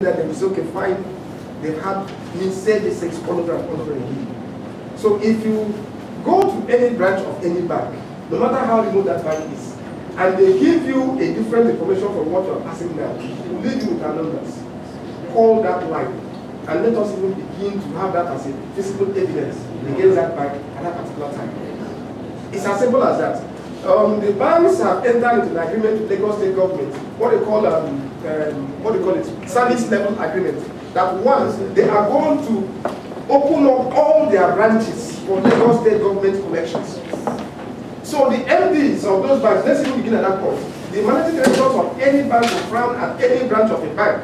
that they say, okay, fine, they've had me say this over and over again. So if you go to any branch of any bank, no matter how remote that bank is, and they give you a different information from what you're passing now, will leave you with our numbers. Call that line, and let us even begin to have that as a physical evidence against that bank at that particular time. It's as simple as that. The banks have entered into an agreement with Lagos State government, what they call it, service level agreement. That once they are going to open up all their branches for Lagos State government collections. So the MDs of those banks, let's even begin at that point. The managing directors of any bank will frown at any branch of a bank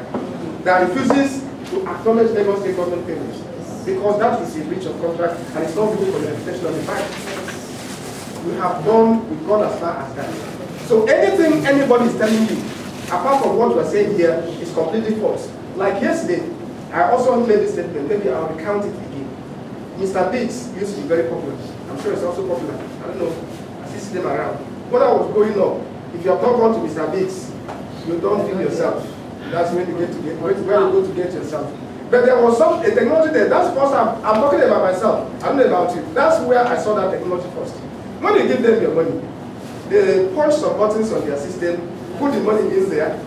that refuses to acknowledge Lagos State government payments, because that is a breach of contract and it's not good for the reputation of the bank. We have gone as far as that. So anything anybody is telling you, apart from what we are saying here, is completely false. Like yesterday, I also made this statement, maybe I'll recount it again. Mr. Biggs used to be very popular. I'm sure it's also popular. I don't know, I see them around. What I was going on, if you have not gone to Mr. Biggs, you don't feel yourself. That's when you get to where you go to get yourself. But there was a technology there. That's first I'm talking about myself. I'm not about you. That's where I saw that technology first. When you give them your money, they punch some buttons on their system, put the money in there,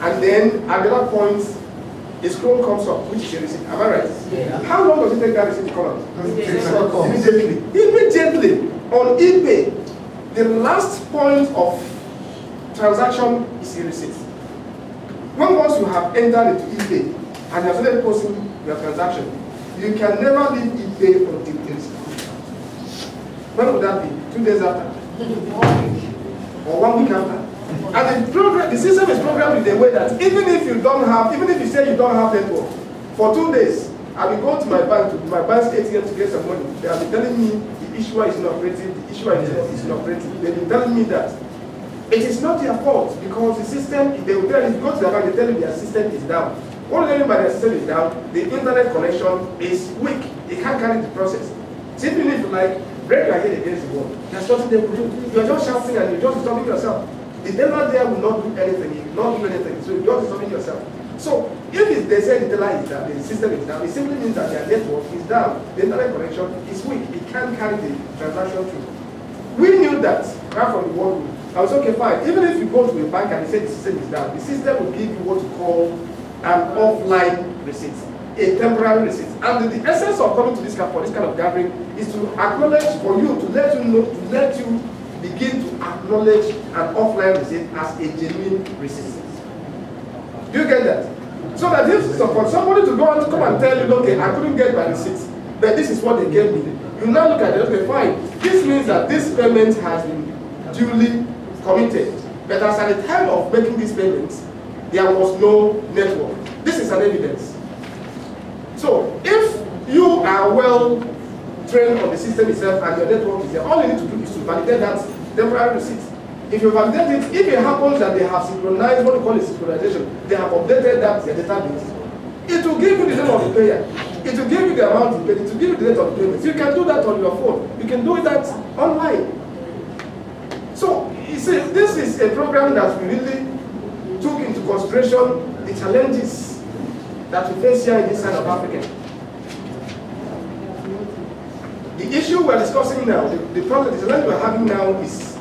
and then at that point, a scroll comes up, which is a receipt. Am I right? Yeah. How long does it take that receipt to come out? Immediately. Immediately. On eBay, the last point of transaction is a receipt. Once you have entered into eBay and you have started posting your transaction, you can never leave eBay until there is. When would that be? 2 days after? Or 1 week after? And the system is programmed in a way that even if you say you don't have network, for 2 days, I will go to my bank, to my bank's ATM to get some money. They will be telling me the issuer is not operating, the issuer is not operating. They will be telling me that it is not their fault, because the system, they will tell you, if you go to the bank, they tell you their system is down. What they mean by their system is down, the internet connection is weak. It can't carry the process. So even if you like, break your head against the wall, there's nothing they will do. You're just shouting and you're just disturbing yourself. The teller there will not do anything, he will not do anything, so you're just disturbing yourself. So if they say the teller is down, the system is down, it simply means that their network is down, the internet connection is weak, it can't carry the transaction through. We knew that right from the word. I was okay, fine. Even if you go to a bank and they say the system is down, the system will give you what you call an offline receipt, a temporary receipt. And the essence of coming to this kind of gathering is to acknowledge, for you, to let you know, to let you begin to acknowledge an offline receipt as a genuine receipt. Do you get that? So that if for somebody to go and to come and tell you, okay, I couldn't get my receipt, but this is what they gave me, you now look at it, okay, fine. This means that this payment has been duly committed. But as at the time of making these payments, there was no network. This is an evidence. So if you are well trained on the system itself and your network is there, all you need to do is to validate that temporary receipt. If you validate it, if it happens that they have synchronized, what we call a synchronization, they have updated that their database, it will give you the name of the payer. It will give you the amount you paid. It will give you the date of the payment. You can do that on your phone. You can do that online. So, you see, this is a program that we really took into consideration the challenges that we face here in this side of Africa. The issue we're discussing now, the problem, the challenge we're having now is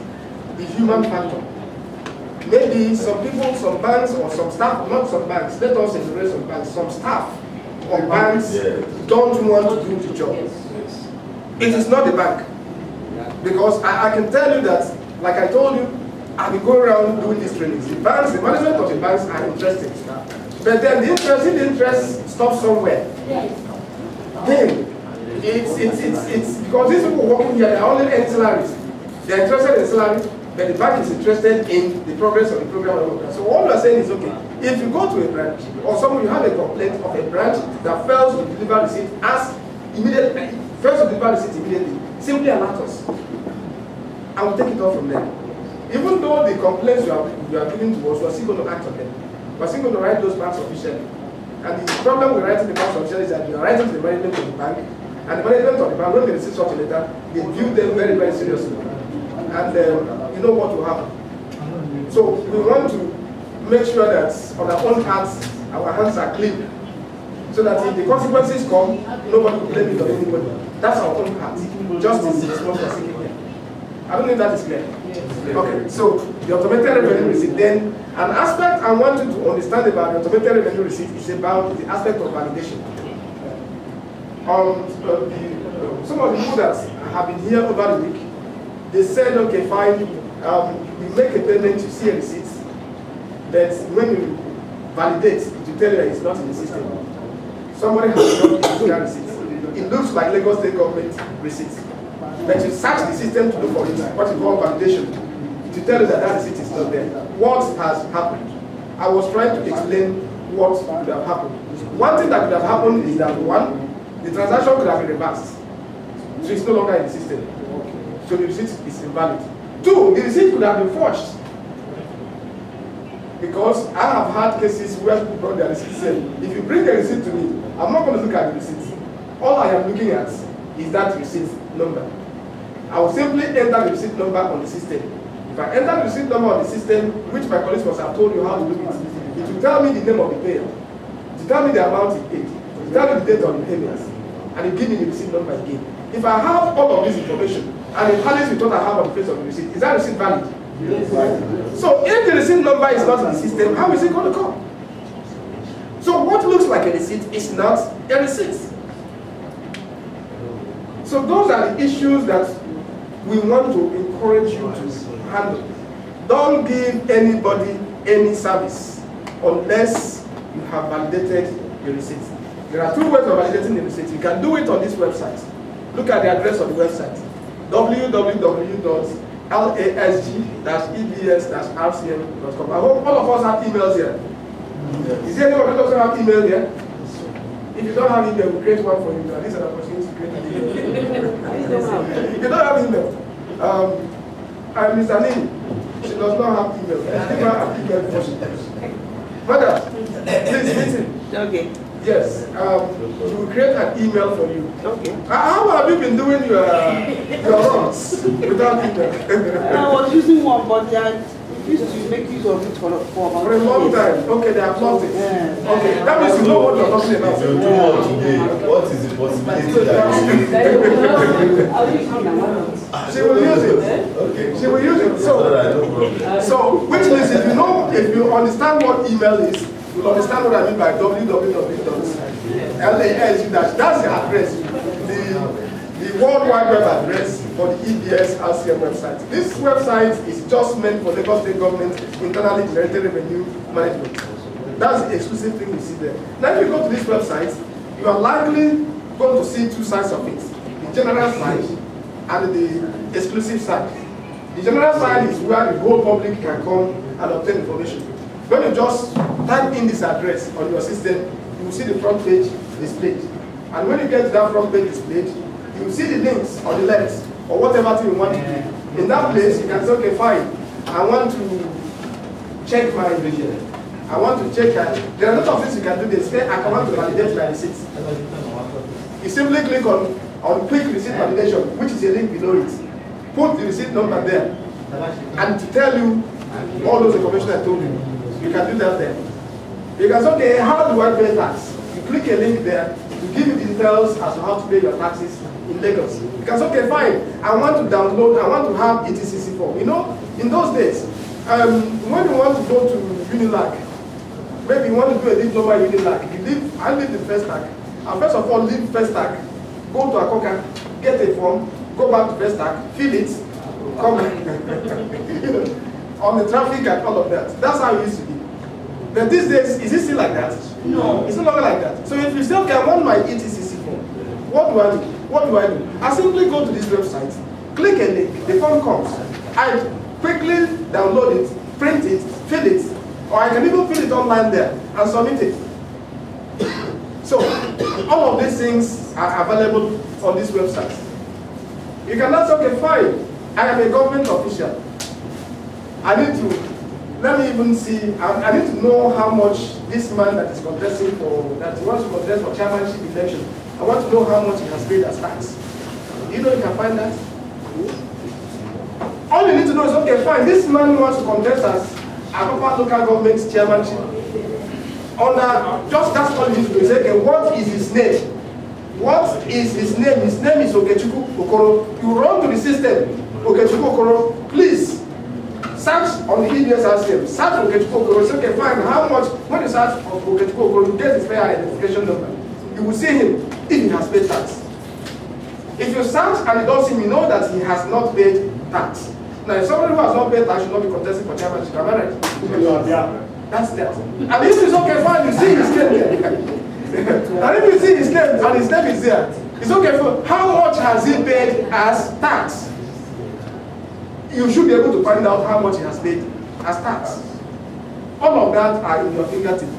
the human factor. Maybe some people, some banks, or some staff, not some banks, let us embrace some banks, some staff or banks don't want to do the job. It is not the bank. Because I can tell you that, like I told you, I've been going around doing these trainings. The banks, the management of the banks are interested. But then the interest stops somewhere. Then, it's because these people working here, they're only earning salaries. They're interested in salary, but the bank is interested in the progress of the program. So all we are saying is, okay, if you go to a branch, or you have a complaint of a branch that fails to deliver receipt immediately, simply alert us. I will take it off from there. Even though the complaints you are giving to us, we are still going to act on them. We are still going to write those banks officially. And the problem with writing the banks officially is that you are writing to the management of the bank, and the management of the bank, when they receive such a letter, they view them very, very seriously. And you know what will happen. So we want to make sure that on our own parts our hands are clean. So that if the consequences come, nobody will blame it on anybody. That's our own part. Justice is what we're seeking here. I don't know if that is clear. Yes. Okay, so the automated revenue receipt. Then an aspect I want you to understand about the automated revenue receipt is about the aspect of validation. Some of the people that have been here over the week, they said, okay, fine, you make a payment, you see a receipt, but when you validate, it will tell you that it's not in the system. Somebody has not used that receipt. It looks like Lagos State government receipt. But you search the system to look for it, what you call validation, to tell you that that receipt is not there. What has happened? I was trying to explain what could have happened. One thing that could have happened is that, one, the transaction could have been reversed. So it's no longer in the system. So the receipt is invalid. Two, the receipt could have been forged. Because I have had cases where people brought their receipt saying, if you bring the receipt to me, I'm not going to look at the receipt. All I am looking at is that receipt number. I will simply enter the receipt number on the system. If I enter the receipt number on the system, which my colleagues must have told you how to do it, it will tell me the name of the payer, it will tell me the amount he paid, it will tell me the date of the payment, and it will give me the receipt number again. If I have all of this information, and the values you thought I have on the face of the receipt, is that receipt valid? Yes. So if the receipt number is not in the system, how is it going to come? So what looks like a receipt is not a receipt. So those are the issues that we want to encourage you to handle. Don't give anybody any service unless you have validated your receipt. There are two ways of validating the receipt. You can do it on this website. Look at the address of the website: www.lasg-ebs-rcm.com. I hope all of us have emails here. Is there anyone who doesn't have email here? If you don't have email, we'll create one for you. At least an opportunity to create an email. If you don't have email, and Mr. Lee, she does not have email. She does not have email before she does. Madam, please listen. Okay. Yes, we will create an email for you. Okay. How have you been doing your runs without email? I was using one, but I used to make use of it for about for a long time. Okay, they have lost it. Yeah. Okay, that means you know what you're talking about. If you do one today, what is the possibility that she will use it? Okay. She will use it. So which means if you understand what email is, you'll understand what I mean by www.lasg. That's the address, the World Wide Web address for the EBS RCM website. This website is just meant for Lagos State government internally generated revenue management. That's the exclusive thing you see there. Now if you go to this website, you are likely going to see two sides of it: the general side and the exclusive side. The general side is where the whole public can come and obtain information. When you just type in this address on your system, you will see the front page displayed. And when you get to that front page displayed, you will see the links on the left, or whatever thing you want to do. In that place, you can say, okay, fine, I want to check my vision. I want to check, there are a lot of things you can do. They say, I want to validate my receipt. You simply click on quick receipt validation, which is a link below it. Put the receipt number there, and to tell you all those information I told you. You can do that there. You can say, okay, how do I pay tax? You click a link there to give you details as to how to pay your taxes in Lagos. You can say, okay, fine, I want to download, I want to have ETCC form. You know, in those days, when you want to go to Unilag, maybe you want to do a diploma in Unilag, I live in Festac. And first of all, leave Festac, go to Akoka, get a form, go back to Festac, fill it, come back. You know, on the traffic and all of that. That's how it used to be. But these days, is it still like that? No. It's no longer like that. So if you say, okay, I want my ETCC form, what do I do? What do I do? I simply go to this website, click a link, the form comes. I quickly download it, print it, fill it, or I can even fill it online there and submit it. So all of these things are available on this website. You can now say, okay, fine, I am a government official. I need to, let me even see, I need to know how much this man that is contesting for, that wants to contest for chairmanship election, I want to know how much he has paid as tax. You know you can find that? All you need to know is, okay, fine, this man wants to contest as Akapa local government chairmanship. under, just that's all you need to do. You say, okay, what is his name? What is his name? His name is Okechukwu Okoro. You run to the system, Okechukwu Okoro, please search on the EBS system, search Okechukwu Okoro. Say, okay, fine, how much, when you search for Okechukwu Okoro, you get his fair identification number. You will see him if he has paid tax. If you search and you don't see him, you know that he has not paid tax. Now, if somebody who has not paid tax should not be contesting for chairmanship, am I right? Yeah. That's that. And if it's okay, fine, you see his name there. And if you see his name and his name is there, it's okay for how much has he paid as tax? You should be able to find out how much he has paid as tax. All of that are in your fingertip.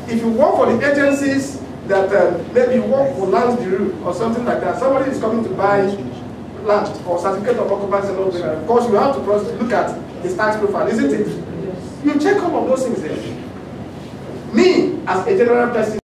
If you work for the agencies that maybe you work for Land Bureau or something like that, somebody is coming to buy land or certificate of occupancy and all that. Of course, you have to look at his tax profile, isn't it? You check all of those things there. Me, as a general person,